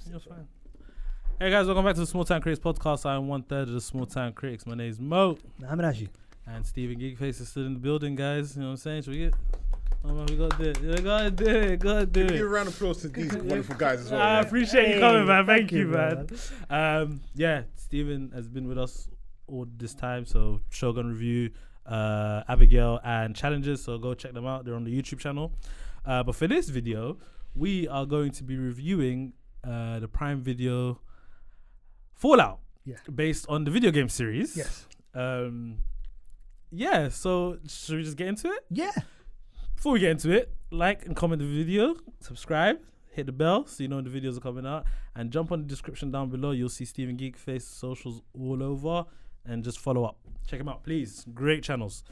You're fine. Hey guys, welcome back to the Small Town Critics podcast. I'm 1/3 of the Small Town Critics. My name's Moe. I'm Hashi. And Stephen GEEKFACE'S is still in the building, guys. You know what I'm saying? Should we get... Oh man, we gotta do it. We gotta do it. Gotta do it. Give a round of applause to these wonderful guys as well. I appreciate you coming, man. Thank you, man. man. Yeah, Stephen has been with us all this time. So Shogun Review, Abigail, and Challenges. So go check them out. They're on the YouTube channel. But for this video, we are going to be reviewing the Prime Video Fallout, based on the video game series. Yes. Yeah. So should we just get into it? Yeah. Before we get into it, like and comment the video, subscribe, hit the bell so you know when the videos are coming out, and jump on the description down below. You'll see Stephen GEEKFACE socials all over, and just follow up. Check them out, please. Great channels.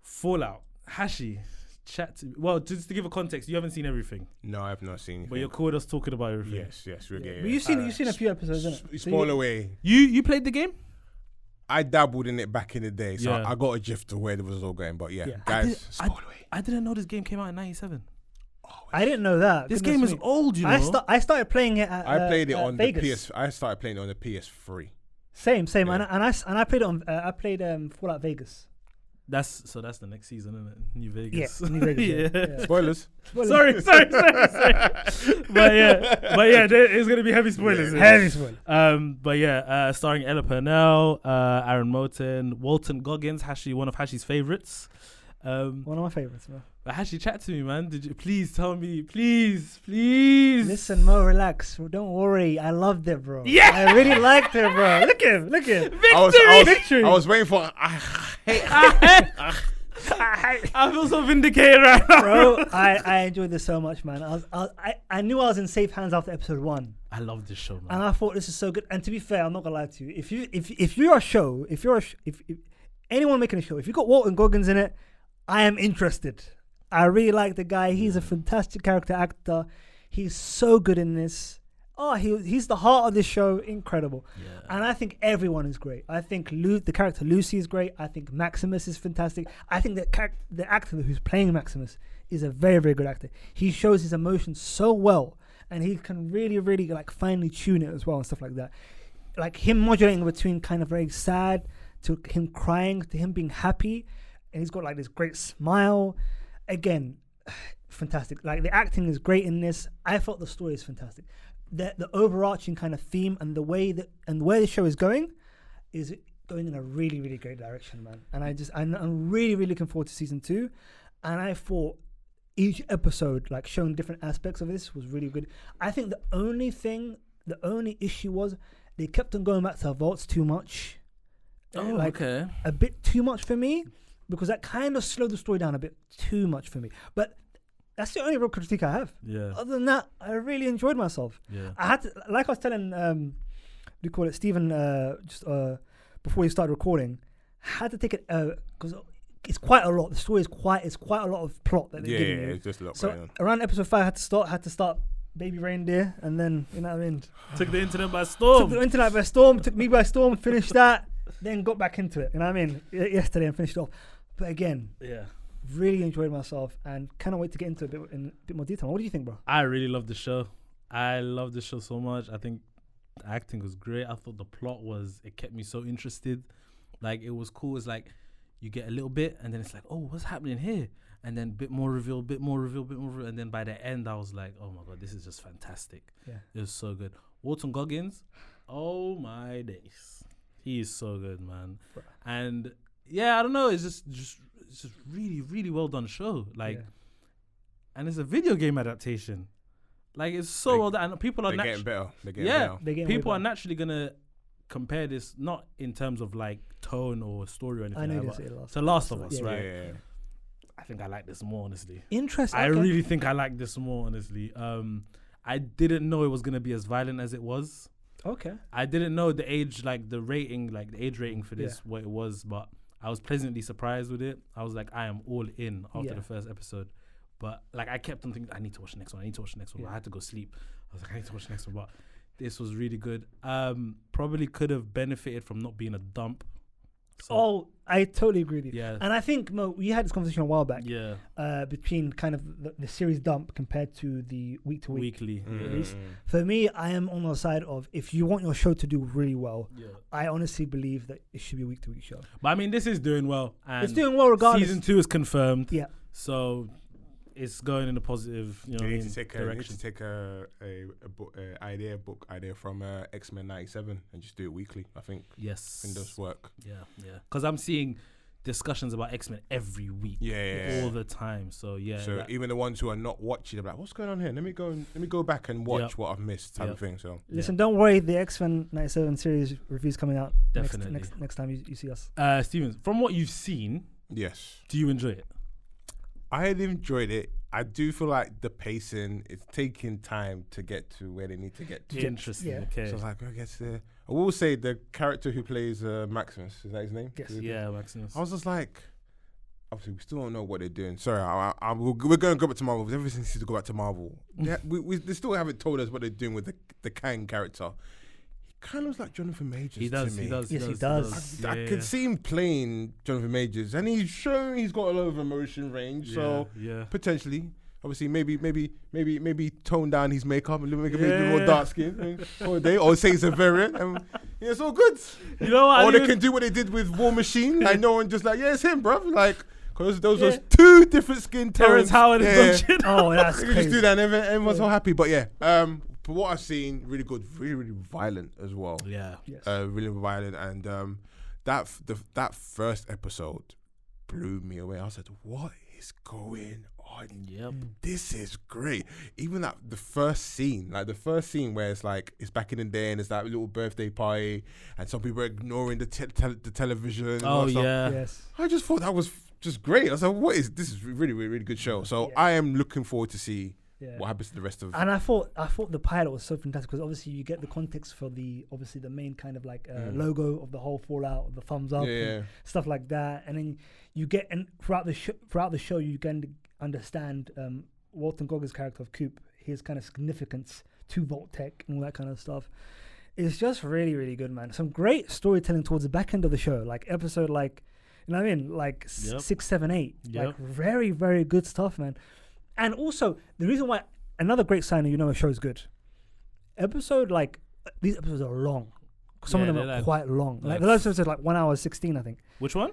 Fallout. Hashi, chat to me. Well, just to give a context, you haven't seen everything, No, I have not seen anything. but you're cool with us talking about everything. Yes, we're getting But you've seen a few episodes, isn't it? Spoil away. You played the game? I dabbled in it back in the day, so Yeah. I got a gist of where it was all going. But yeah, Yeah. guys, spoil away. I didn't know this game came out in 97. I didn't know that. This Goodness game is me. old, you know. I started playing it at I played it on Vegas. the PS. I started playing it on the PS3. Same. Yeah. And I played it on. I played Fallout Vegas. That's the next season, isn't it? New Vegas. Yeah, New Vegas. Yeah. Spoilers. Sorry. but yeah, there is gonna be heavy spoilers. Yeah. Heavy spoiler. But yeah, starring Ella Purnell, Aaron Moulton, Walton Goggins, Hashi, one of Hashi's favorites. One of my favorites, man. But Hashi, chat to me, man. Did you please tell me, please? Listen, Mo, relax. Don't worry. I loved it, bro. Yeah! I really liked it, bro. Look at him. Victory! I was waiting for. I feel so vindicated right now, Bro, I enjoyed this so much, man. I knew I was in safe hands after episode 1. I love this show, man. And I thought this is so good. And to be fair, I'm not gonna lie to you. If you're a show, if anyone making a show, if you got Walton Goggins in it, I am interested. I really like the guy. He's a fantastic character actor. He's so good in this. Oh, he's the heart of this show. Incredible. Yeah. And I think everyone is great. I think the character Lucy is great. I think Maximus is fantastic. I think the actor who's playing Maximus is a very, very good actor. He shows his emotions so well, and he can really, really like finely tune it as well and stuff like that. Like him modulating between kind of very sad to him crying to him being happy, and he's got like this great smile. Again, fantastic. Like the acting is great in this. I felt the story is fantastic. The overarching kind of theme and the way where the show is going in a really, really great direction, man. And I'm really, really looking forward to season 2. And I thought each episode, like showing different aspects of this, was really good. I think the only issue was they kept on going back to vaults too much. Okay. A bit too much for me, because that kind of slowed the story down a bit too much for me. But that's the only real critique I have. Yeah. Other than that, I really enjoyed myself. Yeah. I had to, like I was telling, we call it Stephen, just before we started recording, had to take it because it's quite a lot. The story is quite a lot of plot that they're giving you. It's just a lot So going on. around episode 5, I had to start Baby Reindeer, and then you know what I mean. Took the internet by storm. Took the internet by storm. Took me by storm. Finished that, then got back into it. You know what I mean? Yesterday and finished it off. But again, Yeah. really enjoyed myself and cannot wait to get into it in a bit more detail. What do you think, bro? I really love the show. I love the show so much. I think the acting was great. I thought the plot it kept me so interested. Like, it was cool. It's like you get a little bit and then it's like, oh, what's happening here? And then bit more reveal. And then by the end, I was like, oh my God, this is just fantastic. Yeah. It was so good. Walton Goggins, oh my days. He is so good, man. Bro. And yeah, I don't know. It's just really, really well done show. Like, and it's a video game adaptation. Like, it's so well done. And people are They're getting better. people are naturally gonna compare this not in terms of like tone or story or anything. I know like this. that. To Last of Us, Yeah. right? Yeah. I think I like this more, honestly. Interesting. I okay. really think I like this more, honestly. I didn't know it was gonna be as violent as it was. Okay. I didn't know the age rating for this, what it was, but I was pleasantly surprised with it. I was like, I am all in after the first episode. But like, I kept on thinking, I need to watch the next one. But I had to go sleep. I was like, I need to watch the next one. But this was really good. Probably could have benefited from not being a dump. Oh, I totally agree with you. Yeah. And I think, Mo, we had this conversation a while back. Yeah. Between kind of the series dump compared to the week to week Weekly. release. For me, I am on the side of if you want your show to do really well, Yeah. I honestly believe that it should be a week to week show. But I mean, this is doing well. And It's doing well regardless. Season 2 is confirmed. Yeah. So it's going in a positive, You need direction. to take a idea from X-Men 97 and just do it weekly. I think Yes. it does work. Yeah. Because I'm seeing discussions about X-Men every week. Yeah. All the time. So yeah. So even the ones who are not watching, they're like, "What's going on here? Let me go back and watch what I've missed," type of thing. So Listen, don't worry. The X-Men 97 series review's coming out Definitely. next time you see us. Stevens, from what you've seen, yes, do you enjoy it? I had enjoyed it. I do feel like the pacing is taking time to get to where they need to get to. Interesting. Yeah. Okay. So I was like, I guess I will say the character who plays Maximus, is that his name? Yes. Yeah, Maximus. I was just like, obviously we still don't know what they're doing. Sorry, we're going to go back to Marvel. Because everything needs to go back to Marvel. They still haven't told us what they're doing with the Kang character. He kind of looks like Jonathan Majors He does. to me. He does. Yes, he does. I could see him playing Jonathan Majors, and he's shown he's got a lot of emotion range. So yeah. potentially, obviously, maybe tone down his makeup and make him a bit more dark skin, or say it's a variant. And, yeah, it's all good. You know what? Or they can do what they did with War Machine. Like no one just like, yeah, it's him, bruv. Like, because those was two different skin tones. Terrence Howard is done shit. Oh, that's You can just crazy. do that, and everyone's so happy. But yeah, for what I've seen, really good, really, really violent as well. Yeah. Yes. Really violent, and that first episode blew me away. I was like, what is going on? Yep. This is great. Even the first scene where it's like it's back in the day and it's that little birthday party and some people are ignoring the television. And all Oh that stuff. yeah. Yes. I just thought that was just great. I was like, this is really, really, really good show. So Yeah. I am looking forward to see Yeah. what happens to the rest of. And I thought the pilot was so fantastic because obviously you get the context for the main kind of like logo of the whole Fallout, the thumbs up, and stuff like that, and then you get throughout the show you can understand Walton Goggins' character of Coop, his kind of significance to Vault-Tec and all that kind of stuff. It's just really, really good, man. Some great storytelling towards the back end of the show, like episode like, you know what I mean, like 6, 7, 8, like very, very good stuff, man. And also, the reason why, another great sign that you know a show is good. These episodes are long. Some of them are quite long. Like the last episode is like 1 hour 16, I think. Which one?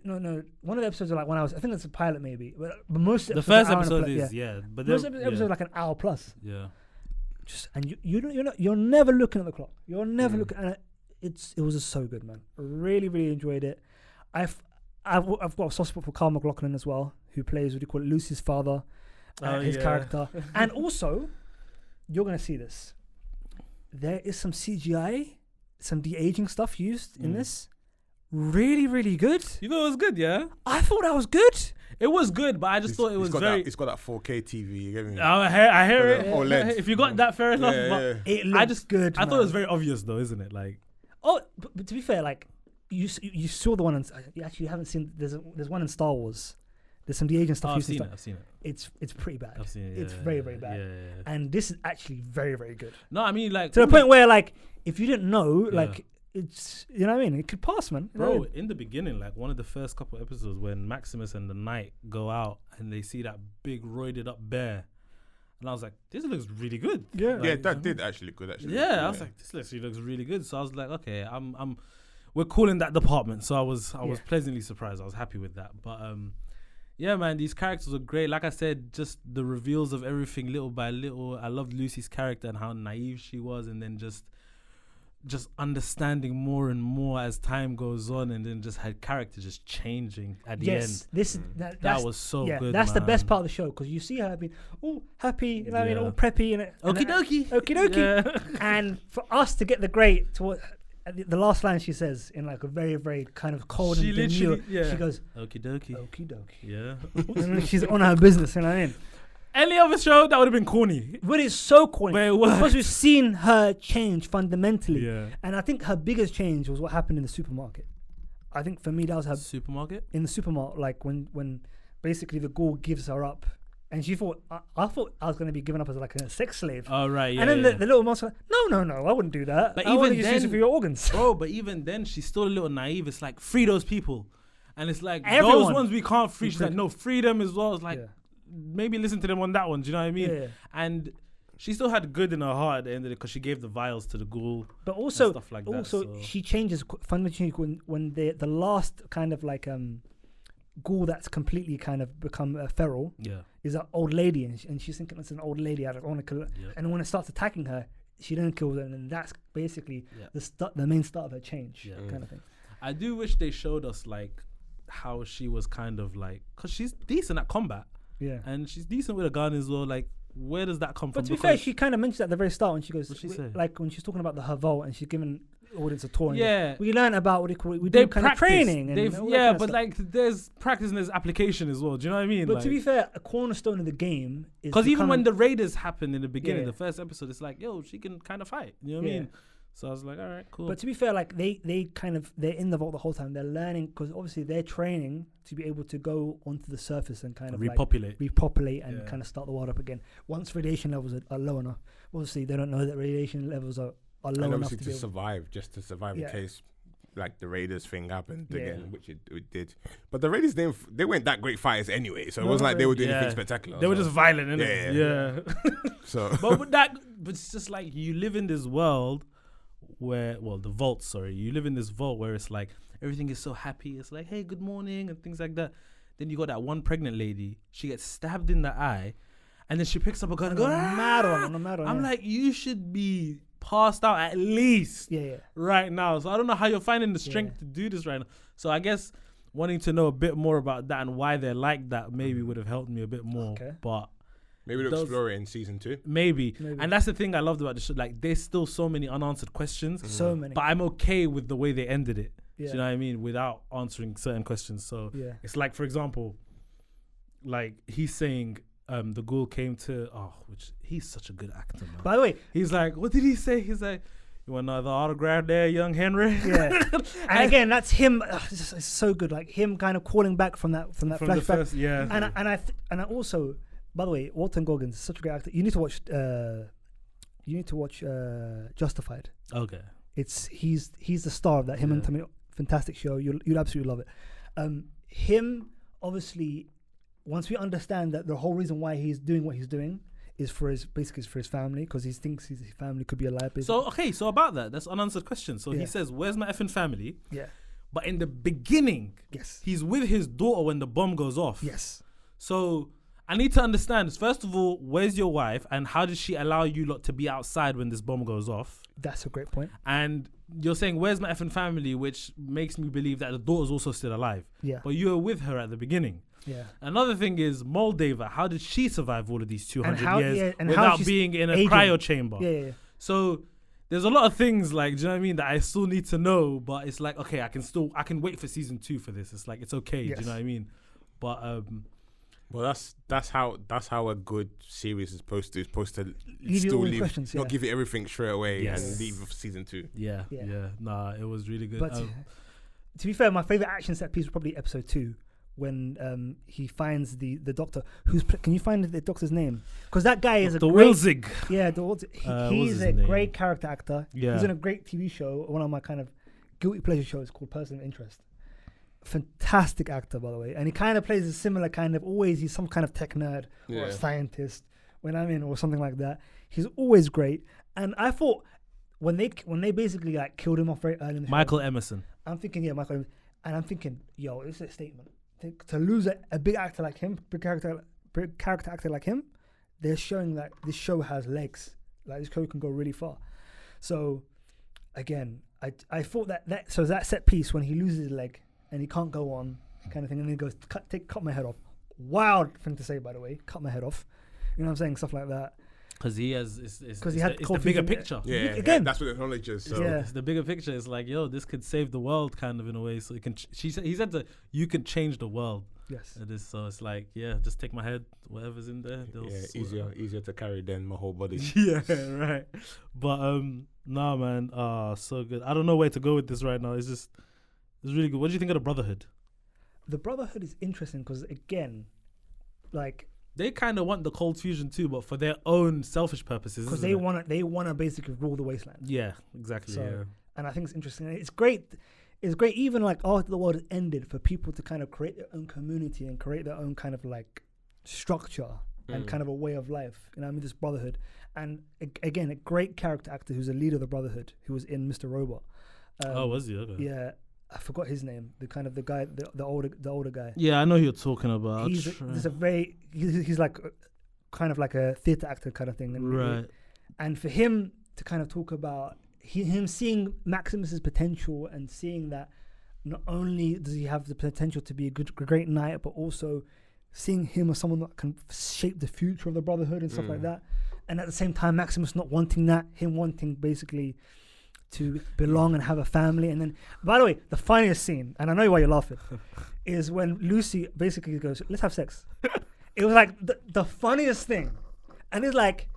No. One of the episodes are like 1 hour. I think that's a pilot maybe. But most The first episode is but most episodes are like an hour plus. Yeah. And you're never looking at the clock. You're never looking, and it was just so good, man. Really, really enjoyed it. I've got a soft spot for Carl McLaughlin as well, who plays Lucy's father. His character. And also, you're going to see this. There is some CGI, some de-aging stuff used in this. Really, really good. You thought it was good, yeah? I thought that was good. It was good, but I just thought it was very... It's got that 4K TV, you get me? I hear it. OLED. If you got that, fair enough. Yeah. But It looks good, I thought it was very obvious, though, isn't it? Like... Oh, but to be fair, like, you saw the one, you actually haven't seen, there's one in Star Wars. There's some de-aging stuff. I've seen it. It's pretty bad. I've seen it. It's very, very bad. Yeah. And this is actually very, very good. No, I mean, like... To the point where, like, if you didn't know, like, it's, you know what I mean? It could pass, man. You know what I Bro, mean? in the beginning, like, one of the first couple episodes when Maximus and the Knight go out and they see that big roided up bear. And I was like, this looks really good. Yeah. Like, That did actually look good, actually. Yeah, I was like, this actually looks really good. So I was like, okay, we're calling that department. So I was pleasantly surprised. I was happy with that. But yeah, man, these characters are great. Like I said, just the reveals of everything little by little. I loved Lucy's character and how naive she was, and then just understanding more and more as time goes on, and then just her character just changing at the end. That was so good. That's the best man. part of the show because you see her being all happy, you know what I mean, all preppy and Okie dokie. okie dokie. Yeah. And for us to get the great to what the last line she says in like a very, very kind of cold She and demure, literally, she goes Okie dokie. okie dokie. Yeah. And then she's on her business, you know what I mean? Any other show that would have been corny. But it's so corny. But it worked. Because we've seen her change fundamentally. Yeah. And I think her biggest change was what happened in the supermarket. I think for me that was her Supermarket. in the supermarket, like when basically the ghoul gives her up And she thought, I thought I was going to be given up as like a sex slave. Oh right, yeah. And then yeah. the little monster, no, I wouldn't do that. But I want to even just use it then- for your organs. Bro, but even then, she's still a little naive. It's like, free those people. And it's like, those Everyone. ones we can't free. She's like, no, free them as well. It's like, Yeah. maybe listen to them on that one. Do you know what I mean? Yeah. And she still had good in her heart at the end of it because she gave the vials to the ghoul. But also, stuff like that, also so- she changes fundamentally when the last kind of like ghoul that's completely kind of become feral Yeah. is an old lady, and she's thinking it's an old lady. I don't want to kill her. Yeah. And when it starts attacking her, she then kills her, and that's basically Yeah. the main start of her change, Yeah. kind of thing. I do wish they showed us like how she was kind of like, because she's decent at combat Yeah. and she's decent with a gun as well. Like, where does that come from? But to be fair, she kind of mentioned at the very start when she goes, What'd she say? like when she's talking about the Haval and she's giving audience a tour. And Yeah. we learn about what do you call it? We they do kind of training. And all that yeah, kind of but stuff. like there's practice and there's application as well. Do you know what I mean? But to be fair, a cornerstone of the game is because even when becoming- the raiders happened in the beginning, Yeah. the first episode, it's like, yo, she can kind of fight. You know what I Yeah. mean? So I was like, all right, cool. But to be fair, like they're in the vault the whole time. They're learning because obviously they're training to be able to go onto the surface and kind of repopulate. repopulate and Yeah. kind of start the world up again. Once radiation levels are low enough, obviously they don't know that radiation levels are low And enough obviously to to be able. survive, just to survive Yeah. in case like the Raiders thing happened Yeah. again, which it did. But the Raiders they weren't that great fighters anyway, so it No, wasn't like they were doing Yeah. anything spectacular. They were so- just violent, innit? Yeah. Yeah. so but with that, but it's just like you live in this world where, well, the vault. Sorry, you live in this vault where it's like everything is so happy. It's like, hey, good morning, and things like that. Then you got that one pregnant lady. She gets stabbed in the eye, and then she picks up a gun and goes, mad "Ah!" one, mad one. I'm yeah. like, you should be passed out at least yeah. right now. So I don't know how you're finding the Yeah. strength to do this right now. So I guess wanting to know a bit more about that and why they're like that maybe would have helped me a bit more. Okay. But maybe they'll those- explore it in season 2. maybe. Maybe. And that's the thing I loved about the show. Like, there's still so many unanswered questions, So many. but I'm okay with the way they ended it. Yeah. Do you know what I mean? Without answering certain questions. So Yeah. it's like, for example, like he's saying the ghoul came to, which he's such a good actor, man. By the way, He's like, what did he say? He's like, you want another autograph there, young Henry? yeah. And again, that's him. It's so good. Like him kind of calling back from that From the flashback. first, yeah. And I also, by the way, Walton Goggins is such a great actor. You need to watch Justified. Okay. He's the star of that. Him and Yeah. Tommy, fantastic show. You'll absolutely love it. Him obviously, once we understand that the whole reason why he's doing what he's doing is for his family, because he thinks his family could be alive. So about that, that's unanswered question. So Yeah. he says, where's my effing family? yeah, But in the beginning, yes, he's with his daughter when the bomb goes off. yes. So I need to understand, first of all, where's your wife and how did she allow you lot to be outside when this bomb goes off? That's a great point. And you're saying, where's my effing family? Which makes me believe that the daughter's also still alive. Yeah, But you were with her at the beginning. yeah. Another thing is Moldova. How did she survive all of these 200 how- years yeah, and how without she's being in a aging. cryo chamber? Yeah. So there's a lot of things, like, do you know what I mean, that I still need to know, but it's like, okay, I can wait for season 2 for this. It's like, it's okay. Yes. Do you know what I mean? But Well, that's how a good series is supposed to. It's supposed to you still all the leave, questions, not yeah. give it everything straight away Yes. and leave for season 2. yeah. Nah, it was really good. But to be fair, my favorite action set piece was probably episode 2 when he finds the doctor. Can you find the doctor's name? Because that guy is the a great. Wilzig. Yeah, what's he's his a name? great character actor. Yeah. He's in a great TV show. One of my kind of guilty pleasure shows called Person of Interest. Fantastic actor, by the way, and he kind of plays a similar kind of. Always, he's some kind of tech nerd or Yeah. a scientist, or something like that. He's always great. And I thought when they basically like killed him off very early in the show, Michael Emerson. I'm thinking, Michael Emerson, and I'm thinking, yo, this is a statement. To lose a big actor like him, big character actor like him, they're showing that this show has legs. Like this show can go really far. So, again, I thought that set piece when he loses his leg and he can't go on, kind of thing, and then he goes, cut my head off. Wild thing to say, by the way, cut my head off. You know what I'm saying? Stuff like that. Because he has, Because he had it's the bigger confusion. picture. Yeah, Again. that's what the knowledge is. So. Yeah. It's the bigger picture. It's like, yo, this could save the world, kind of, in a way. So it can. He said that you can change the world. Yes. It is. So it's like, yeah, just take my head, whatever's in there. they'll Yeah, sort it out. easier to carry than my whole body. Yeah, right. But nah, man, so good. I don't know where to go with this right now. It's really good. What do you think of the Brotherhood? The Brotherhood is interesting because, again, like, they kind of want the cold fusion too, but for their own selfish purposes. Because isn't they it? want to basically rule the wasteland. Yeah, exactly. So- yeah. And I think it's interesting. And it's great. It's great even like after the world has ended for people to kind of create their own community and create their own kind of like structure and kind of a way of life. You know what I mean? This brotherhood. And again, a great character actor who's a leader of the brotherhood who was in Mr. Robot. Was he? Okay. Yeah. I forgot his name. The kind of the guy, the older guy. Yeah, I know who you're talking about. He's like kind of like a theater actor kind of thing. Right. And for him to kind of talk about him seeing Maximus's potential and seeing that not only does he have the potential to be a great knight, but also seeing him as someone that can shape the future of the Brotherhood and stuff like that. And at the same time, Maximus not wanting that, him wanting basically to belong and have a family. And then, by the way, the funniest scene, and I know why you're laughing, is when Lucy basically goes, "Let's have sex." It was like the funniest thing. And it's like,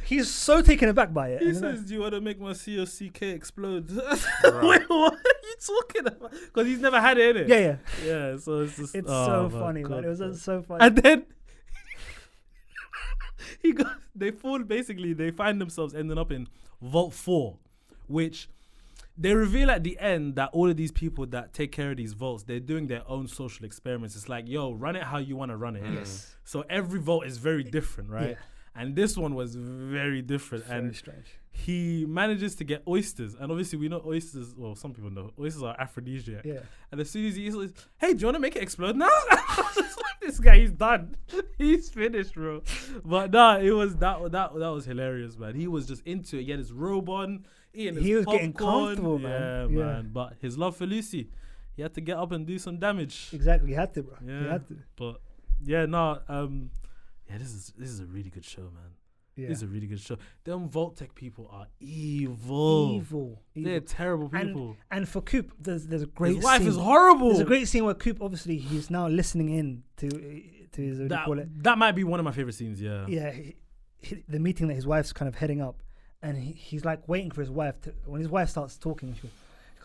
he's so taken aback by it. He And says, "Do you want to make my COCK explode?" Right. Wait, what are you talking about? Because he's never had it, innit? yeah. Yeah, so it's just... It's oh so my funny, God, man. It was bro. so funny. And then... they find themselves ending up in Vault 4, which they reveal at the end that all of these people that take care of these vaults, they're doing their own social experiments. It's like, yo, run it how you want to run it. Yes. So every vault is very different, right? Yeah. And this one was very different. Very and strange. he manages to get oysters. And obviously we know oysters, well, some people know, oysters are aphrodisiac. Yeah. And as soon as he eats it, hey, do you want to make it explode now? It's like, this guy, he's done. He's finished, bro. But nah, it was that was hilarious, man. He was just into it. He had his robe on, eating his He was getting popcorn. comfortable, man. Yeah, Yeah. man. But his love for Lucy, he had to get up and do some damage. Exactly. He had to, bro. Yeah. He had to. But yeah, no, yeah, this is a really good show, man. Yeah. This is a really good show. Them Vault-Tec people are evil. Evil. They're terrible people. And for Coop, there's a great His wife scene. is horrible. There's a great scene where Coop, obviously, he's now listening in to his, what do you call it? That might be one of my favorite scenes, yeah. Yeah, the meeting that his wife's kind of heading up, and he's like waiting for his wife to. When his wife starts talking, she goes,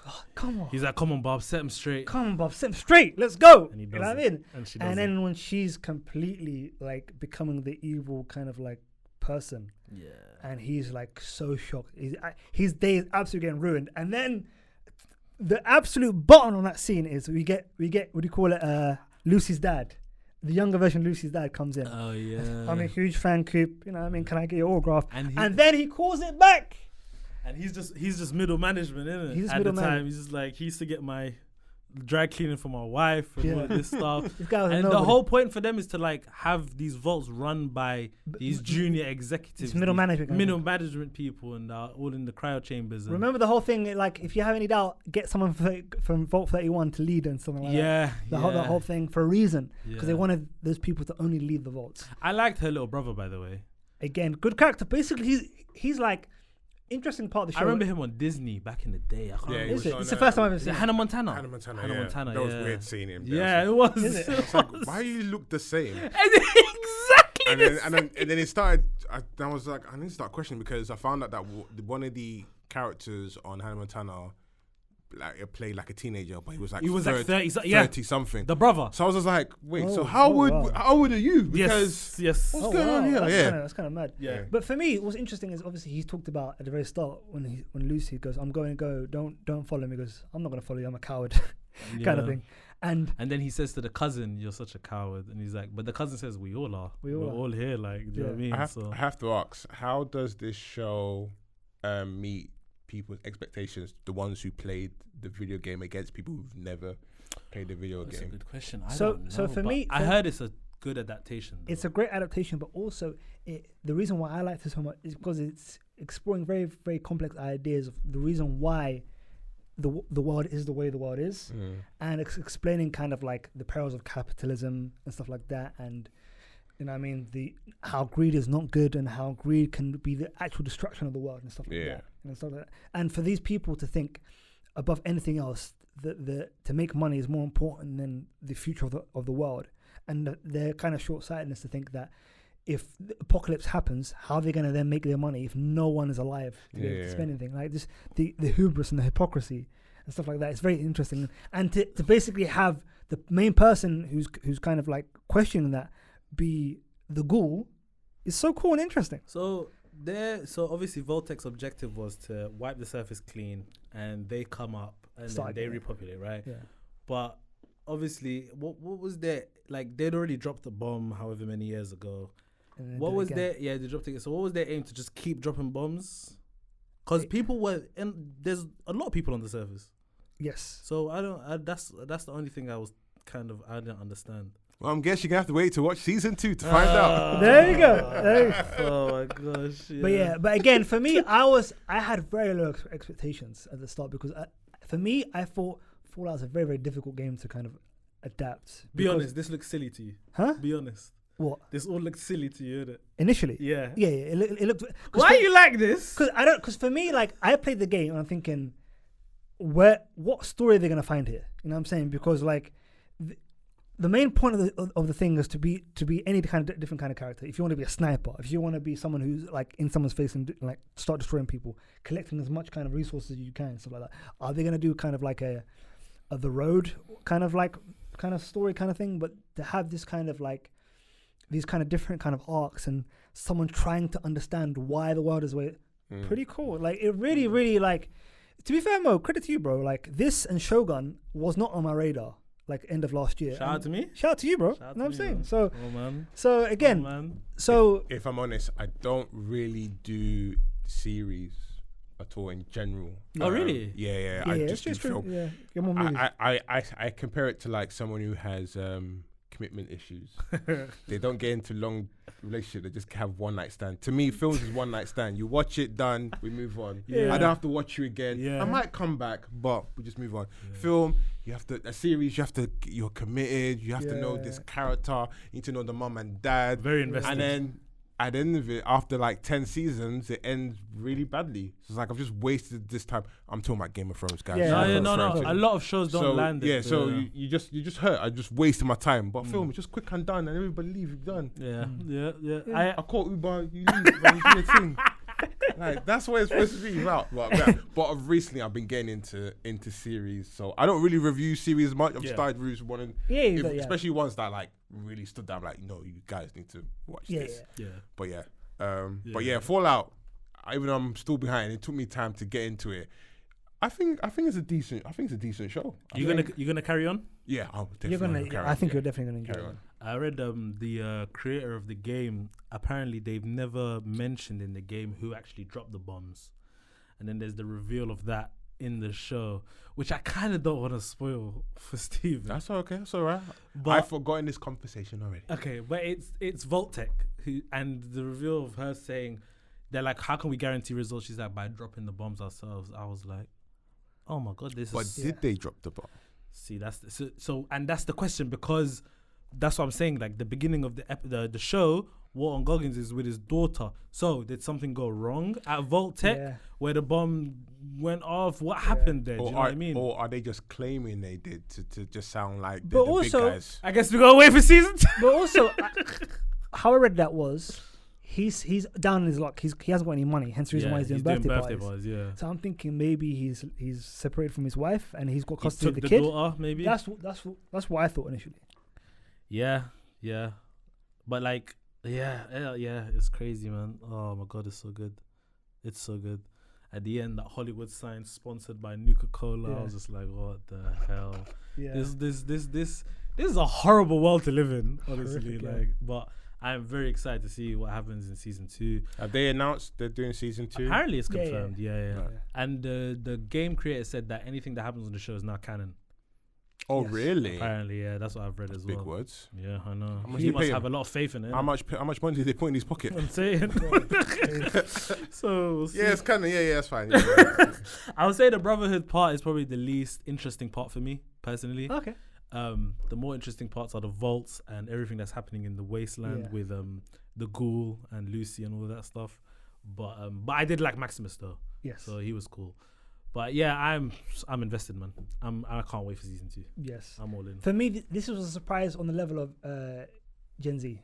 "Oh, come on, He's like, come on, Bob, set him straight. come on, Bob, set him straight, let's go." And he You does know what I it. mean? And she does And it. then when she's completely like becoming the evil kind of like person, Yeah. and he's like so shocked. His day is absolutely getting ruined. And then the absolute bottom on that scene is we get what do you call it? Lucy's dad, the younger version of Lucy's dad comes in. Oh, yeah. I'm a huge fan, Coop. You know what I mean? Can I get your autograph? And then he calls it back. And he's just middle management, isn't it? He's just At the middle time, management. he's just like, he used to get my dry cleaning for my wife and all of this stuff. This guy was And nobody. the whole point for them is to like have these vaults run by these junior executives, It's middle these management kind of middle management people, and all in the cryo chambers. And Remember the whole thing? Like, if you have any doubt, get someone from Vault 31 to lead and something like that. yeah, The whole thing for a reason, because they Yeah. wanted those people to only lead the vaults. I liked her little brother, by the way. Again, good character. Basically, he's like interesting part of the show. I remember him on Disney back in the day. I can't Yeah, remember. he Is was it? on, It's the first time I've ever Is seen it it. Hannah Montana? Hannah Montana. Hannah yeah. Montana, That was yeah. weird seeing him. there. Yeah, I it was. Is it? was like, why you look the same? Exactly. And then it started. I was like, I need to start questioning because I found out that one of the characters on Hannah Montana, like, it played like a teenager, but he was like 30, yeah. 30 something. The brother. So I was just like, wait, Oh, so how wow. old are you? Because Yes. what's going on here? That's Yeah. that's kind of mad. Yeah. But for me, what's interesting is obviously he talked about at the very start when Lucy goes, "I'm going to go. Don't follow me." He goes, "I'm not going to follow you. I'm a coward," kind of Yeah. thing. And And then he says to the cousin, "You're such a coward." And he's like, but the cousin says, "We all are. We all We're are." all here." Like, do you know what I mean? I have to ask, how does this show meet people's expectations? The ones who played the video game against people who've never played the video That's a game. good question. So don't know, for but me- I heard it's a good adaptation. it's a great adaptation, but also the reason why I like this so much is because it's exploring very, very complex ideas of the reason why the world is the way the world is, and it's explaining kind of like the perils of capitalism and stuff like that, and you know what I mean, how greed is not good and how greed can be the actual destruction of the world and stuff like that. And stuff like that. And for these people to think above anything else that to make money is more important than the future of the world, and their kind of short-sightedness to think that if the apocalypse happens, how are they going to then make their money if no one is alive to be able to spend anything? Like this, the hubris and the hypocrisy and stuff like that. It's very interesting, and to basically have the main person who's kind of like questioning that be the ghoul is so cool and interesting. So obviously Voltec's objective was to wipe the surface clean, and they come up and then they repopulate, right? Yeah. But obviously, what was their, like, they'd already dropped the bomb however many years ago. What was their, they dropped it. So what was their aim, to just keep dropping bombs? Because people were, and there's a lot of people on the surface. Yes. So that's the only thing I didn't understand. Well, I guess you're gonna have to wait to watch season 2 to find out. There you go. Oh my gosh. Yeah. But again, for me, I had very low expectations at the start because for me, I thought Fallout is a very, very difficult game to kind of adapt. Be honest, this looks silly to you. Huh? Be honest. What? This all looks silly to you, innit? Initially? Yeah. Yeah. It looked. Why you like this? Because for me, like, I played the game and I'm thinking, what story are they gonna find here? You know what I'm saying? Because like, the main point of the thing is to be any kind of different kind of character. If you want to be a sniper, if you want to be someone who's like in someone's face and like start destroying people, collecting as much kind of resources as you can, stuff like that. Are they gonna do kind of like a the road kind of story kind of thing? But to have this kind of like these kind of different kind of arcs and someone trying to understand why the world is the way, pretty cool. Like, it really, really, like, to be fair, Mo, credit to you, bro. Like, this and Shogun was not on my radar, like, end of last year. Shout out to me. Shout out to you, bro. Shout out You know to what I'm me, saying? man. Man. So again, Man. so If I'm honest, I don't really do series at all in general. Oh, really? Yeah. I just do film. Yeah, you're more movies. I compare it to like someone who has commitment issues. They don't get into long relationship. They just have one night stand. To me, films is one night stand. You watch it, done, we move on. Yeah. I don't have to watch you again. Yeah. I might come back, but we just move on. Film, a series, you're committed. You have to know this character. You need to know the mum and dad. Very invested. And then at the end of it, after like 10 seasons, it ends really badly. So it's like, I've just wasted this time. I'm talking about Game of Thrones, guys. Yeah. No. A lot of shows don't land it. Yeah, so you just hurt. I just wasted my time. But film is just quick and done, and everybody leave, you're done. Yeah. I caught Uber, you leave, man, you do your thing. Like, that's what it's supposed to be about. But recently, I've been getting into series, so I don't really review series much. I've started reviews one, especially ones that like really stood out. Like, no, you guys need to watch this. Yeah. But Fallout. Even though I'm still behind, it took me time to get into it. I think it's a decent show. You're gonna carry on? Yeah, I'll definitely. I think you're definitely gonna enjoy it. I read the creator of the game. Apparently, they've never mentioned in the game who actually dropped the bombs, and then there's the reveal of that in the show, which I kind of don't want to spoil for Steven. That's okay. That's all right. But I've forgotten this conversation already. Okay, but it's Voltec and the reveal of her saying, they're like, how can we guarantee results? She's like, by dropping the bombs ourselves. I was like, oh my god, did they drop the bomb? See, that's and that's the question, because that's what I'm saying. Like, the beginning of the show, Walton Goggins is with his daughter. So did something go wrong at Voltec where the bomb went off? What happened there? Do you know what I mean? Or are they just claiming they did to just sound like but the also, big guys? I guess we gotta wait for season 2. But also, how I read that was, he's down in his luck. He hasn't got any money. Hence the reason why he's doing birthday parties. So I'm thinking maybe he's separated from his wife and he's got custody of the kid. Daughter, maybe. That's what I thought initially. Yeah. But like, it's crazy, man. Oh my god, it's so good. It's so good. At the end, that Hollywood sign sponsored by Nuka-Cola. I was just like, what the hell? Yeah. This is a horrible world to live in, honestly. Horrific, but I'm very excited to see what happens in season 2. Have they announced they're doing season 2? Apparently it's confirmed. Yeah. Right. And the game creator said that anything that happens on the show is now canon. Oh, really? Apparently, yeah, that's what I've read as well. Big words. Yeah, I know. How much He they must pay have him? a lot of faith in it. How much money did they put in his pocket? I'm saying. So we'll see. Yeah, it's kind of that's fine. I would say the Brotherhood part is probably the least interesting part for me personally. Okay. The more interesting parts are the vaults and everything that's happening in the wasteland with the ghoul and Lucy and all that stuff. But I did like Maximus though. Yes. So he was cool. But yeah, I'm invested, man. I can't wait for season 2. Yes. I'm all in. For me, this was a surprise on the level of Gen Z.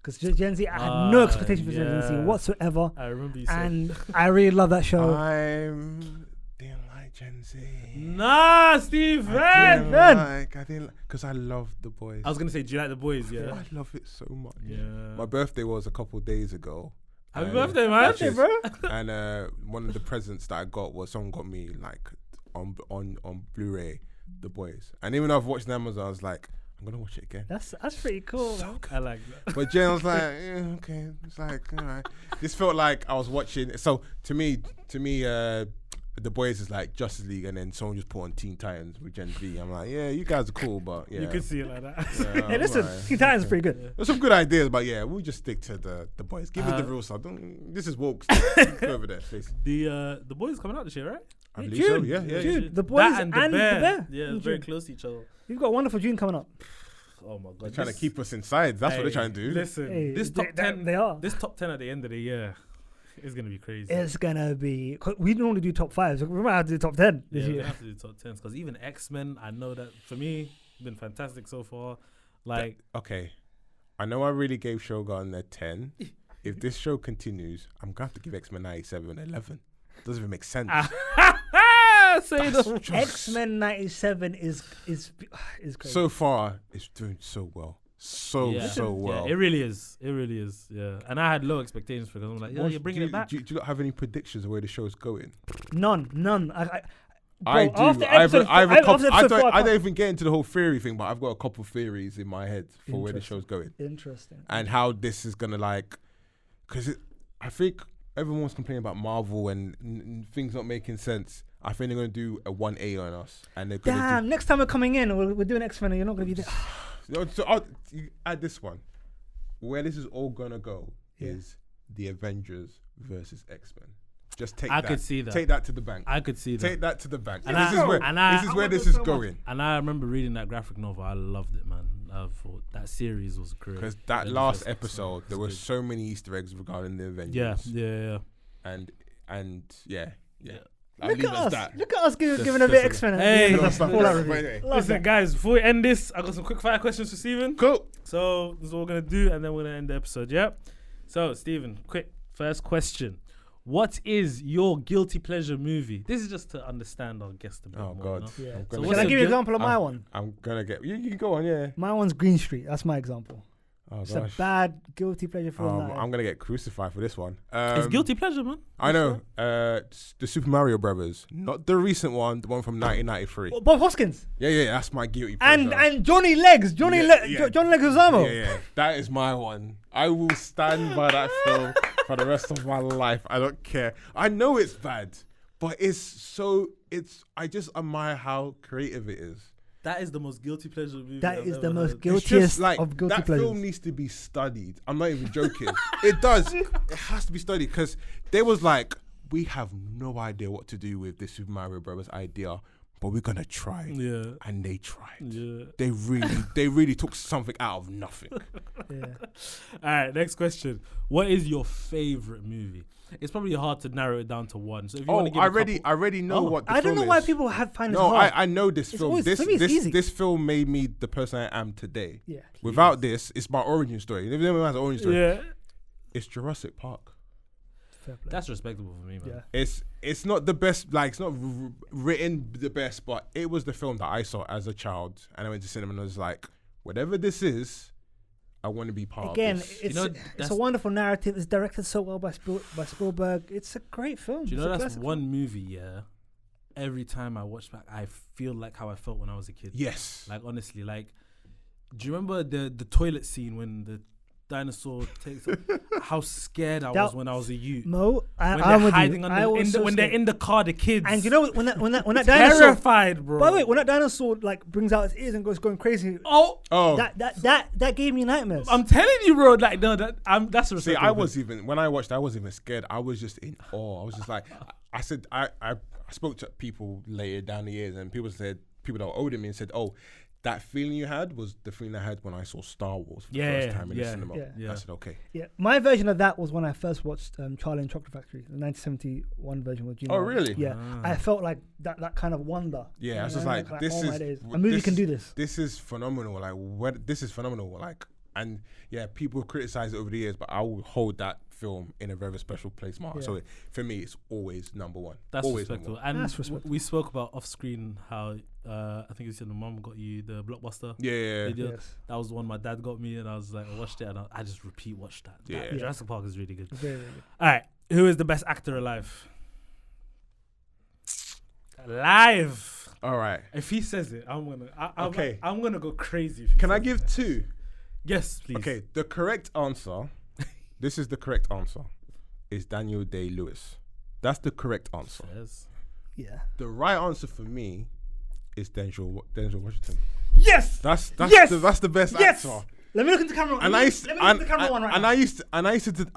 Because Gen Z, I had no expectation for Gen Z whatsoever. I remember you said. And I really love that show. I didn't like Gen Z. Nah, Steven. I didn't because I love The Boys. I was gonna say, do you like The Boys? Yeah. I love it so much. Yeah. My birthday was a couple of days ago. Happy birthday, man. Birthday, bro. And one of the presents that I got was someone got me like on Blu-ray The Boys. And even though I've watched them, I was like, I'm gonna watch it again. That's pretty cool. So Man. good. I like that. But Jen was like, yeah, okay. It's like, all right. This felt like I was watching. So to me, The Boys is like Justice League, and then someone just put on Teen Titans with Gen V. I'm like, yeah, you guys are cool, but yeah. You could see it like that. Yeah, Hey, listen, right. Teen Titans is pretty good. There's some good ideas, but yeah, we'll just stick to the Boys. Give us the real stuff. This is woke. Go over there, please. The Boys coming out this year, right? I believe so. June. Yeah. June. The Boys That and the Bear. Yeah, in very June. close to each other. You've got a wonderful June coming up. Oh my god. They're trying to keep us inside. That's what they're trying to do. Listen, Hey, this top 10 they are. This top 10 at the end of the year is gonna be crazy. It's gonna be. 'Cause we normally do top 5s. So we might have to do top 10 Yeah, this we year. have to do top 10s because even X-Men, I know that for me, been fantastic so far. Like, Okay, I know I really gave Shogun a 10. If this show continues, I'm gonna have to give X-Men 97 an 11. Doesn't even make sense. say That's the just- X-Men 97 is crazy. So far, it's doing so well. So well. Yeah, it really is. It really is. Yeah, and I had low expectations for it. I'm like, yeah, you're bringing it back. Do you not have any predictions of where the show's going? None. I Bro, do. after I have a episode couple. I 4, don't even get into the whole theory thing, but I've got a couple theories in my head for where the Interesting. show's going Interesting. and how this is gonna like. Because I think everyone's complaining about Marvel and things not making sense. I think they're gonna do a 1A on us, and they're gonna Damn, next time we're coming in, we're doing X-Men and you're not going to be there. you add this one. Where this is all gonna go Yeah. is the Avengers versus X-Men. Just take I that. could see that. Take that to the bank. I could see that. Take that to the bank. And this I- is where and I- this is I where want this this is so much. going. And I remember reading that graphic novel. I loved it, man. I thought that series was great. Because that Avengers last versus X-Men episode, there was were good. so many Easter eggs regarding the Yeah, Avengers. yeah. And yeah. I'll Look leave at it as us. that. Look at us Just- giving a just bit a- X-Men. Hey, at the end of Stop, the Fallout stop, review. stop. Love Listen, that. guys, before we end this, I got some quick fire questions for Steven. Cool. So this is what we're gonna do, and then we're gonna end the episode. Yeah. So Steven, quick first question: what is your guilty pleasure movie? This is just to understand our guest a bit Oh more. God. You know? Yeah. I'm So gonna what's Can I your give you an guil- example of my one? I'm gonna get you. You can go on, yeah. My one's Green Street. That's my example. Oh It's a gosh. bad guilty pleasure film. that I'm gonna get crucified for this one. It's guilty pleasure, man. I know. The Super Mario Brothers, not the recent one, the one from 1993. Bob Hoskins Yeah, that's my guilty pleasure. and Johnny Legs, Johnny Yeah. John Leguizamo. Yeah, that is my one. I will stand by that film for the rest of my life. I don't care. I know it's bad, but I just admire how creative it is. That is the most guilty pleasure movie. That I've is the ever most heard. It's guiltiest just like of guilty that pleasures. film needs to be studied. I'm not even joking. It does. It has to be studied because they was like, we have no idea what to do with this Super Mario Brothers idea, but we're gonna try. Yeah. And they tried. Yeah. They really took something out of nothing. Yeah. All right. Next question: what is your favorite movie? It's probably hard to narrow it down to one. So if you want to give I a couple- already know what. The I don't film know why is. people find it No, hard. I know this It's film. always- This for me, it's easy. this film made me the person I am today. Yeah. Without this, it's my origin story. If anyone has an origin story, Yeah. it's Jurassic Park. Fair play. That's respectable for me, man. Yeah. It's not the best, like it's not written the best, but it was the film that I saw as a child, and I went to cinema and I was like, whatever this is, I want to be part Again, of this. it's know, it's that's- a wonderful narrative. It's directed so well by Spielberg. It's a great film. Do you It's know a that's classic one movie? Yeah. Every time I watch back, I feel like how I felt when I was a kid. Yes. Like honestly, like, do you remember the toilet scene when the dinosaur takes? How scared I That- was when I was a youth. Mo, When I'm they're with hiding you. under, I was so when they're scared. in the car, the kids. And you know when that dinosaur. terrified, bro. By the way, when that dinosaur like brings out its ears and goes going crazy, oh, Oh, that gave me nightmares. I'm telling you, bro. Like no, that's a see, respectable I film. was even when I watched, I wasn't even scared. I was just in awe. I was just like, I said, I spoke to people later down the years, and people that were older than me and said, oh, that feeling you had was the feeling I had when I saw Star Wars for the Yeah, first time in the yeah, cinema. yeah. I said, okay. Yeah, my version of that was when I first watched Charlie and Chocolate Factory, the 1971 version with Gene. Oh, Wilder. really? Yeah, I felt like that kind of wonder. Yeah, I was You just know, like, this oh my is days. A movie can do this. This is phenomenal. Like, this is phenomenal. Like, And yeah, people criticize it over the years, but I will hold that film in a very special place, Mark. So for me, it's always number one. That's always respectful. number one. And That's respectful. we spoke about off screen how I think you said the mum got you the Blockbuster. Yeah. Video. Yes. That was the one my dad got me, and I was like, I watched it, and I just repeat watched that. Yeah. Jurassic Park is really good. Very, very good. All right, who is the best actor alive? Alive. All right. If he says it, I'm gonna. Okay. I'm gonna go crazy. If he Can I says give that. 2? Yes, please. Okay. The correct answer. This is the correct answer. Is Daniel Day-Lewis. That's the correct answer. Yes. Yeah. The right answer for me is Denzel Washington. Yes. That's Yes! that's the best Yes. actor. Let me look into the camera. And let I me used look into the camera one right now. I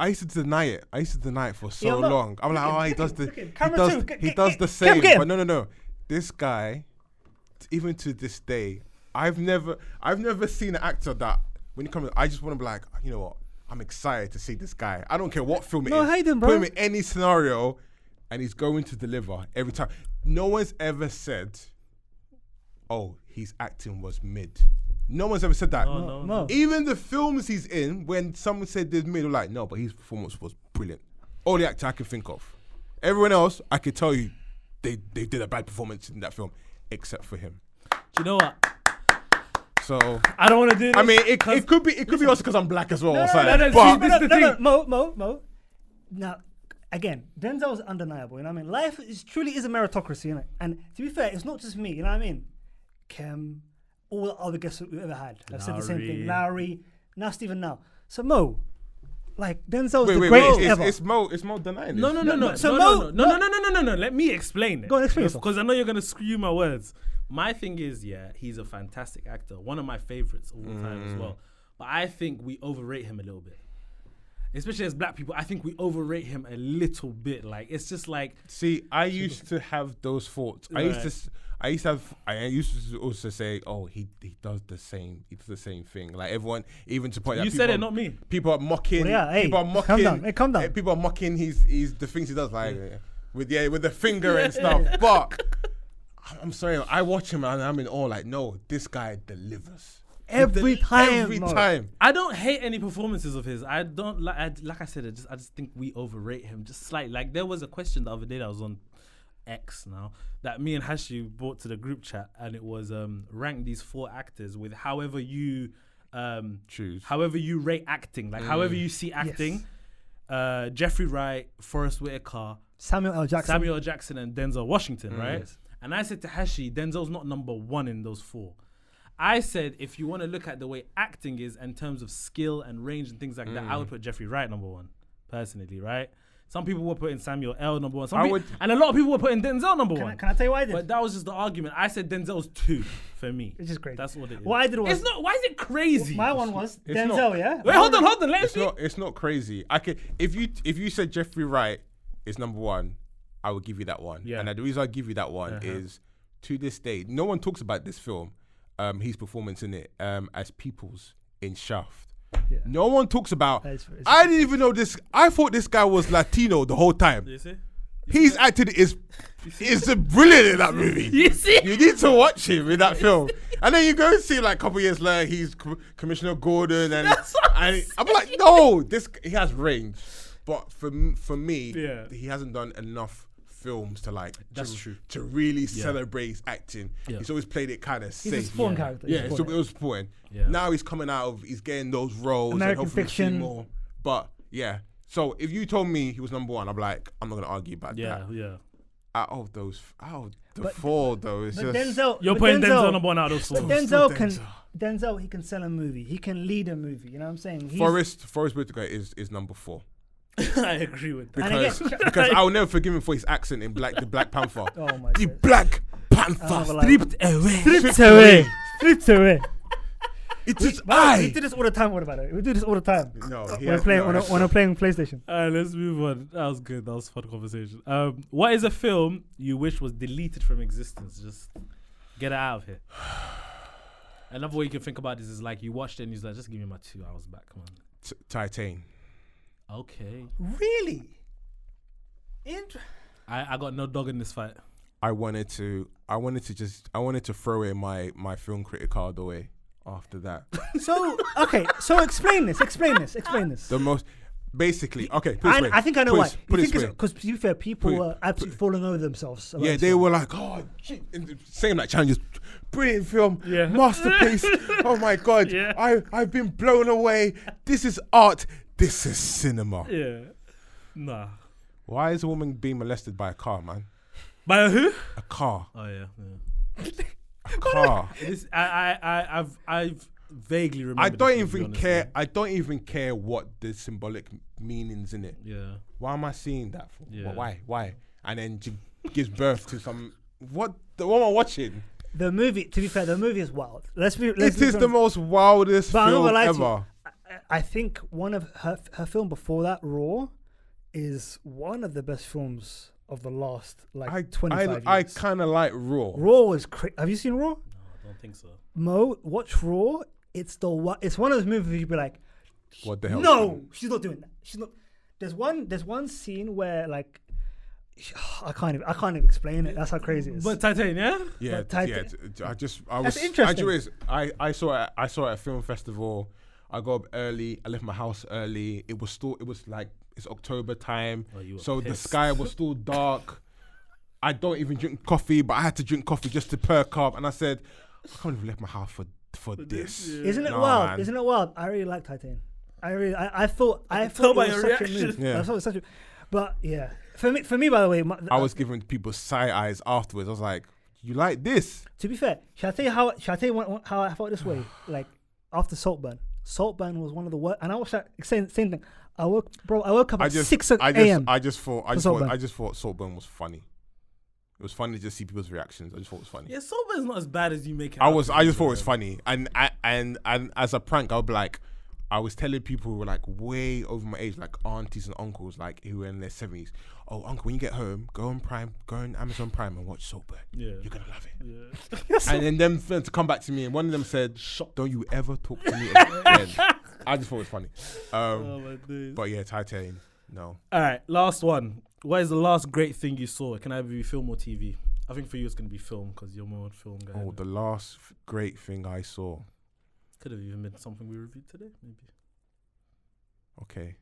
used to deny it. I used to deny it for so Yeah, I'm not- long. I'm like, look oh, at- he does the look at he camera does two. he Get- does get- the get same. him. But no. This guy, even to this day, I've never seen an actor that when it comes, I just want to be like, you know what? I'm excited to see this guy. I don't care what film it No, is. Hayden, Put bro. him in any scenario, and he's going to deliver every time. No one's ever said, "Oh, his acting was mid." No one's ever said that. No. Even the films he's in, when someone said there's mid, I'm like, no, but his performance was brilliant. Only actor I can think of. Everyone else, I could tell you, they did a bad performance in that film, except for him. Do you know what? So I don't want to do this. I mean, it could be also because I'm black as well. No, so, no, no, but this is the thing. Mo. Now, again, Denzel's undeniable. You know what I mean? Life truly is a meritocracy, you know. And to be fair, it's not just me. You know what I mean? Kem, all the other guests that we've ever had have said the same thing. Lowry, now Stephen now. So Mo, like Denzel's the greatest ever. It's Mo denying this. No. So No. Let me explain it. Go on, explain yourself. Because I know you're gonna screw my words. My thing is, he's a fantastic actor, one of my favorites of all time as well. But I think we overrate him a little bit, especially as black people. I think we overrate him a little bit. Like it's just like, See, I used to have those thoughts. I used to also say, oh, he does the same. He does the same thing. Like everyone, even to point out. you said it, not me. People are mocking. Well, yeah, hey, people are mocking. calm down. Hey, calm down. People are mocking he's the things he does, like with the finger and stuff. But I'm sorry, I watch him and I'm in awe. Like, no, this guy delivers Every time, Every Mo. time. I don't hate any performances of his. I don't like I said. I just think we overrate him just slightly. Like there was a question the other day that was on X now that me and Hashi brought to the group chat, and it was rank these 4 actors with however you choose, however you rate acting, like however you see acting. Jeffrey Wright, Forrest Whitaker, Samuel L. Jackson, and Denzel Washington, right? Yes. And I said to Hashi, Denzel's not number 1 in those 4. I said if you want to look at the way acting is in terms of skill and range and things like that, I would put Jeffrey Wright number 1, personally, right? Some people were putting Samuel L number 1. And a lot of people were putting Denzel number 1. Can I tell you why I did? But that was just the argument. I said Denzel's 2 for me. It's just crazy. That's what it is. What I did was It's not. Why is it crazy? my one was It's Denzel. not- Yeah. Wait, hold on. Let me see. It's not crazy. I can if you said Jeffrey Wright is number 1, I would give you that one. Yeah. And the reason I give you that one is to this day, no one talks about this film, his performance in it, as Peoples in Shaft. Yeah. No one talks about. It's- I didn't even know this. I thought this guy was Latino the whole time. You see? His acting is brilliant in that movie. You see? You need to watch him in that film. And then you go and see like a couple years later, he's Commissioner Gordon, and I'm like, no, he has range. But for me, he hasn't done enough films to like true. to really celebrate his acting. Yeah. He's always played it kind of He's safe. a supporting character. Yeah, He's a So it supporting. was supporting. Yeah. Now he's coming he's getting those roles. American and hopefully we'll see Fiction. more. But yeah. So if you told me he was number 1, I'm like, I'm not gonna argue about that. Yeah. Out of the 4 though, it's But just Denzel, You're but putting Denzel Denzel number 1 out of those 4. But Still Denzel, he can sell a movie. He can lead a movie. You know what I'm saying? He's, Forrest Whitaker is number 4. I agree with that. Because I'll never forgive him for his accent in the Black Panther. Oh my The God. Black Panther. Stripped away. Stripped away. Stripped away. It is We I. do this all the time. What about it? We do this all the time. No, When I'm playing PlayStation. All right, let's move on. That was good. That was a fun conversation. What is a film you wish was deleted from existence? Just get it out of here. Another way you can think about this is like you watched it and you're like, just give me my 2 hours back. Come on. Titan. Okay. Really? I got no dog in this fight. I wanted to throw away my film critic card away after that. So okay, so explain this. The most, basically, okay. Put it this way. I think I know why. Put it this way. Because to be fair, people were absolutely falling over themselves. about Yeah, this they film. were like, oh, shit. And same like challenges. Brilliant film, Yeah. masterpiece. Oh my God, Yeah. I've been blown away. This is art. This is cinema. Yeah. Nah. Why is a woman being molested by a car, man? By a who? A car. Oh yeah. A car. This I've vaguely remember. I don't this movie, even honestly. care. I don't even care what the symbolic meanings in it. Yeah. Why am I seeing that for? Yeah. Why? And then she gives birth to some. What am I watching? The movie. To be fair, the movie is wild. Let's be It is the most wildest But I'm not film gonna lie to you. ever. I think one of her film before that, Raw, is one of the best films of the last 25 years. I kind of like Raw. Raw was crazy. Have you seen Raw? No, I don't think so. Mo, watch Raw. It's it's one of those movies where you'd be like, What the hell? no, she's not doing that. She's not. There's one scene where like, I can't even explain it. That's how crazy it is. But Titan, yeah. Yeah, But yeah. I was. That's interesting. I saw it at a film festival. I got up early. I left my house early. It was like it's October time, Oh, you were so the pissed. sky was still dark. I don't even drink coffee, but I had to drink coffee just to perk up. And I said, I can't even leave my house for this. yeah. Isn't it Nah, wild? man. Isn't it wild? I really like Titan. I thought tell it by was your such a reaction. move. Yeah. I thought it was such a, but yeah, for me, by the way, I was giving people side eyes afterwards. I was like, "You like this?" to be fair, shall I tell you how I felt this way? Like after Saltburn was one of the worst, and I was saying the same thing. I woke up at 6 a.m. I just thought Saltburn. Saltburn was funny. It was funny to just see people's reactions. I just thought it was funny. Yeah, Sober's not as bad as you make it. I out to just be, thought it was man. funny, and as a prank, I would be like, I was telling people who were like way over my age, like aunties and uncles, like who were in their 70s. Oh, uncle, when you get home, go on Amazon Prime and watch Saltburn. Yeah. You're gonna love it. Yeah. And then them friends to come back to me, and one of them said, "Don't you ever talk to me again." I just thought it was funny. Oh my days. But yeah, Titan, no. All right, last one. What is the last great thing you saw? It can either be film or TV. I think for you it's gonna be film because you're more a film guy. Oh, the last great thing I saw. Could have even been something we reviewed today, maybe. Okay,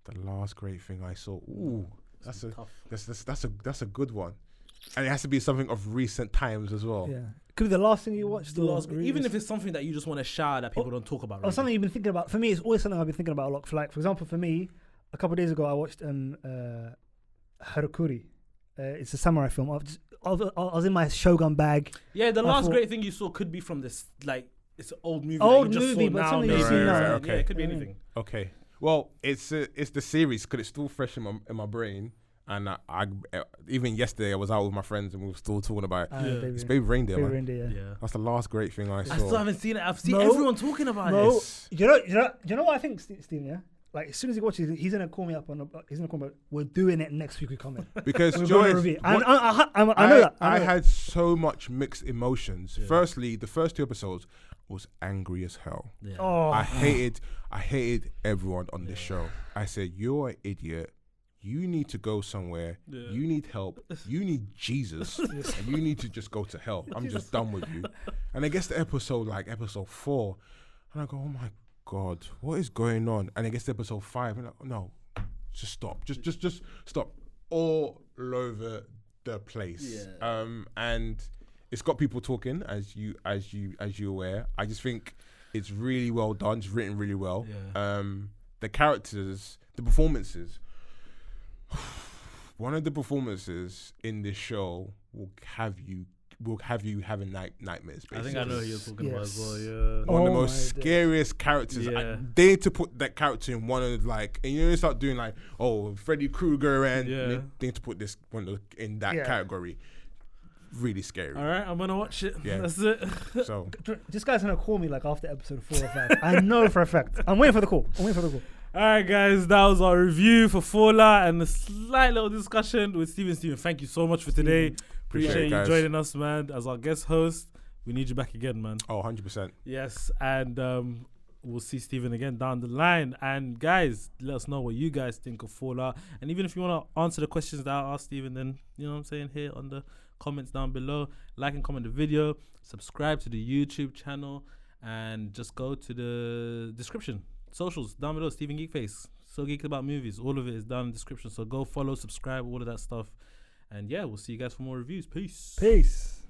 the last great thing I saw. Ooh, Tough. that's a good one, and it has to be something of recent times as well. Yeah, could be the last thing you watched. The last, even if it's something that you just want to shout that people don't talk about. or Really. something you've been thinking about. For me, it's always something I've been thinking about a lot. For example, for me, a couple of days ago, I watched Harakuri. It's a samurai film. I was in my Shogun bag. Yeah, the I last thought- great thing you saw could be from this, like, it's an old movie. Old that you just movie, saw but now, something maybe. you've seen now. Yeah, Okay. it could be Yeah. anything. Okay. Well, it's the series because it's still fresh in my brain, and I even yesterday I was out with my friends and we were still talking about it. Yeah. It's Baby Reindeer, Baby man. Reindeer, yeah. Yeah. That's the last great thing I saw. I still haven't seen it. I've seen Mo- everyone talking about Mo- it. It's- You know what I think, Stephen? Yeah, like as soon as he watches it, he's gonna call me up he's gonna call me. We're doing it next week. We comment. Because We're Joyce, gonna review. what- I know that. I know that. had so much mixed emotions. Yeah. Firstly, the first 2 episodes was angry as hell. Yeah. Oh, I hated everyone on this show. I said, "You're an idiot. You need to go somewhere. Yeah. You need help. You need Jesus, and you need to just go to hell. I'm just done with you." And I guess the episode 4, and I go, "Oh my God, what is going on?" And I guess episode 5, and no, just stop, just stop, all over the place. Yeah. And it's got people talking, as you aware. I just think it's really well done. It's written really well. Yeah. The characters, the performances. One of the performances in this show will have you having nightmares. Basically. I think I know who you're talking about as well. Yes. Yeah. One of the Oh most my scariest characters. Yeah. They need to put that character in one of and you start doing Freddy Krueger and Yeah. they need to put this one in that Yeah. category. Really scary. All right, I'm gonna watch it. Yeah. That's it. So this guy's gonna call me like after episode 4 or 5. I know for a fact. I'm waiting for the call. All right, guys, that was our review for Fallout and a slight little discussion with Steven. Steven, thank you so much for today. Appreciate Appreciate it, you guys. joining us, man, as our guest host. We need you back again, man. 100%. Yes, and we'll see Steven again down the line. And guys, let us know what you guys think of Fallout. And even if you want to answer the questions that I asked Steven, then you know what I'm saying, here on the comments down below. Like and comment the video. Subscribe to the YouTube channel. and just go to the description. Socials down below, Stephen Geekface. So geeked about movies. All of it is down in the description. So go follow, subscribe, all of that stuff. And yeah, we'll see you guys for more reviews. Peace. Peace.